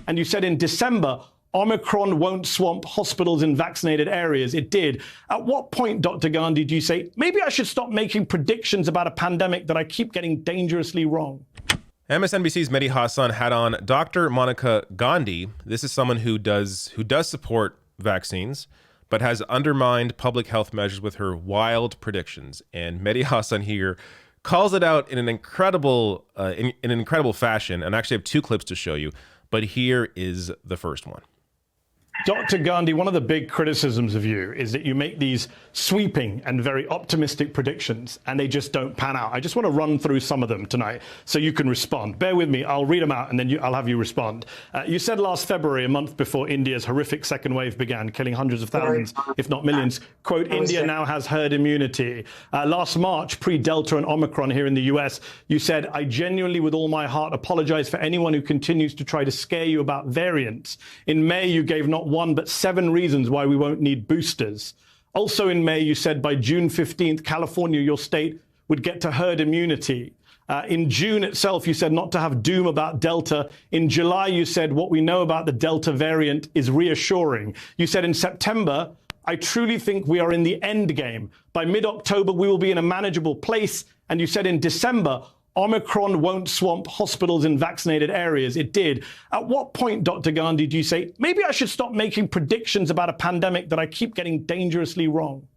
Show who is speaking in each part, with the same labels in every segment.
Speaker 1: And you said in December, Omicron won't swamp hospitals in vaccinated areas. It did. At what point, Dr. Gandhi, do you say, maybe I should stop making predictions about a pandemic that I keep getting dangerously wrong?
Speaker 2: MSNBC's Mehdi Hasan had on Dr. Monica Gandhi. This is someone who does support vaccines, but has undermined public health measures with her wild predictions. And Mehdi Hasan here calls it out in an incredible fashion. And I actually have two clips to show you, but here is the first one.
Speaker 1: Dr. Gandhi, one of the big criticisms of you is that you make these sweeping and very optimistic predictions, and they just don't pan out. I just want to run through some of them tonight so you can respond. Bear with me. I'll read them out, and then I'll have you respond. You said last February, a month before India's horrific second wave began, killing hundreds of thousands, if not millions, quote, India now has herd immunity. Last March, pre-Delta and Omicron here in the US, you said, I genuinely, with all my heart, apologize for anyone who continues to try to scare you about variants. In May, you gave not one but 7 reasons why we won't need boosters. Also in May, you said by June 15th, California, your state, would get to herd immunity. In June itself, you said not to have doom about Delta. In July, you said what we know about the Delta variant is reassuring. You said in September, I truly think we are in the end game. By mid-October, we will be in a manageable place. And you said in December, Omicron won't swamp hospitals in vaccinated areas. It did. At what point, Dr. Gandhi, do you say, maybe I should stop making predictions about a pandemic that I keep getting dangerously wrong?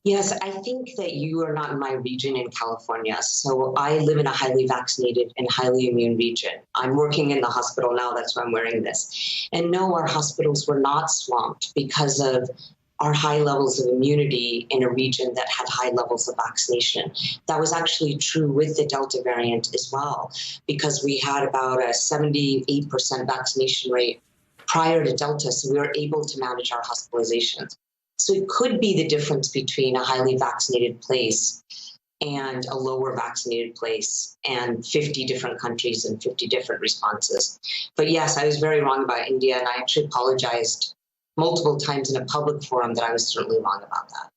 Speaker 3: Yes, I think that you are not in my region in California. So I live in a highly vaccinated and highly immune region. I'm working in the hospital now. That's why I'm wearing this. And no, our hospitals were not swamped because of our high levels of immunity in a region that had high levels of vaccination. That was actually true with the Delta variant as well, because we had about a 78% vaccination rate prior to Delta, so we were able to manage our hospitalizations. So it could be the difference between a highly vaccinated place and a lower vaccinated place, and 50 different countries and 50 different responses. But yes, I was very wrong about India, and I actually apologized multiple times in a public forum that I was certainly wrong about that.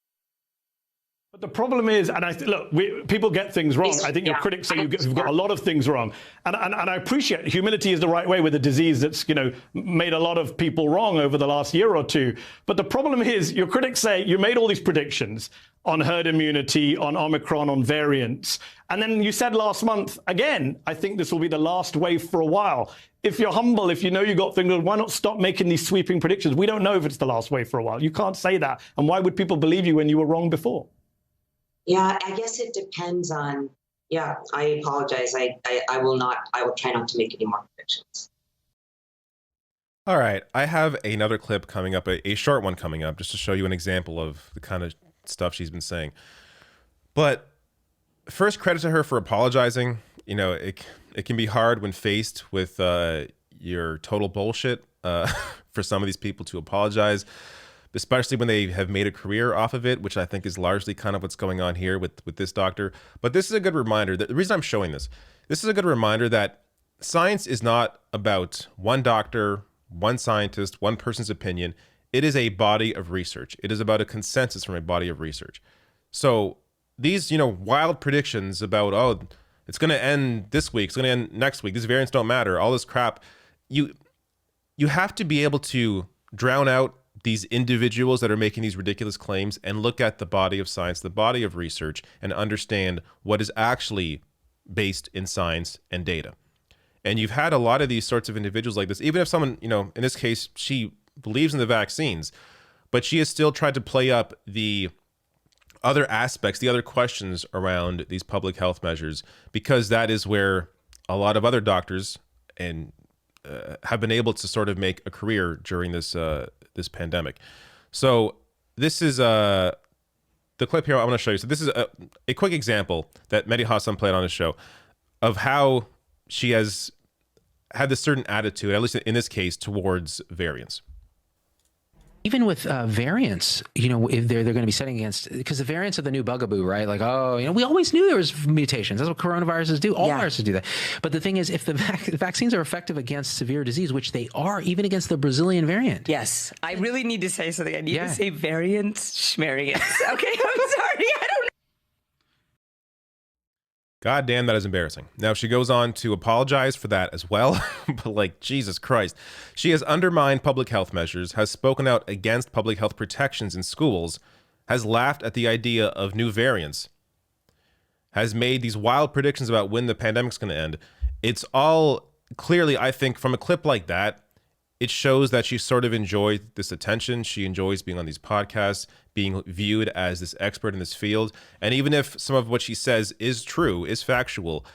Speaker 1: But the problem is, and look, people get things wrong. I think your critics say you've got a lot of things wrong. And I appreciate humility is the right way with a disease that's, made a lot of people wrong over the last year or two. But the problem is your critics say you made all these predictions on herd immunity, on Omicron, on variants. And then you said last month, again, I think this will be the last wave for a while. If you're humble, if you know you got things, why not stop making these sweeping predictions? We don't know if it's the last wave for a while. You can't say that. And why would people believe you when you were wrong before?
Speaker 3: Yeah, I guess it depends on, I apologize. I will try not to make any more predictions.
Speaker 2: All right, I have another clip coming up, a short one coming up, just to show you an example of the kind of stuff she's been saying. But first, credit to her for apologizing. It can be hard when faced with your total bullshit for some of these people to apologize, especially when they have made a career off of it, which I think is largely kind of what's going on here with this doctor. But this is a good reminder that the reason I'm showing this is a good reminder that science is not about one doctor, one scientist, one person's opinion. It is a body of research. It is about a consensus from a body of research. So these, wild predictions about, it's going to end this week, it's going to end next week, these variants don't matter, all this crap, you have to be able to drown out these individuals that are making these ridiculous claims and look at the body of science, the body of research, and understand what is actually based in science and data. And you've had a lot of these sorts of individuals like this, even if someone, in this case, she believes in the vaccines, but she has still tried to play up the other aspects, the other questions around these public health measures, because that is where a lot of other doctors and have been able to sort of make a career during this pandemic. So this is the clip here I want to show you. So this is a quick example that Mehdi Hasan played on his show of how she has had this certain attitude, at least in this case, towards variants.
Speaker 4: Even with variants, if they're going to be setting against, because the variants are the new bugaboo, right? Like, we always knew there was mutations. That's what coronaviruses do. All viruses do that. But the thing is, if the vaccines are effective against severe disease, which they are, even against the Brazilian variant.
Speaker 5: Yes. I really need to say something. I need to say variants, schmariants. Okay, I'm sorry. I don't
Speaker 2: God damn, that is embarrassing. Now, she goes on to apologize for that as well. But like, Jesus Christ. She has undermined public health measures, has spoken out against public health protections in schools, has laughed at the idea of new variants, has made these wild predictions about when the pandemic's going to end. It's all clearly, I think, from a clip like that, it shows that she sort of enjoys this attention. She enjoys being on these podcasts, being viewed as this expert in this field. And even if some of what she says is true, is factual,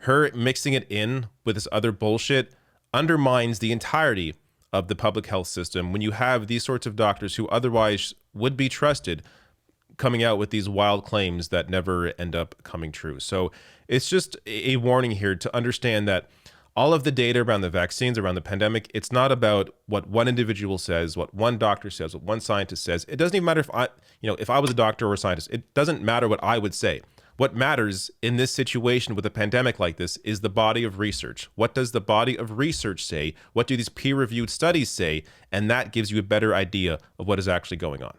Speaker 2: her mixing it in with this other bullshit undermines the entirety of the public health system when you have these sorts of doctors who otherwise would be trusted coming out with these wild claims that never end up coming true. So it's just a warning here to understand that all of the data around the vaccines, around the pandemic, it's not about what one individual says, what one doctor says, what one scientist says. It doesn't even matter if I was a doctor or a scientist. It doesn't matter what I would say. What matters in this situation with a pandemic like this is the body of research. What does the body of research say? What do these peer-reviewed studies say? And that gives you a better idea of what is actually going on.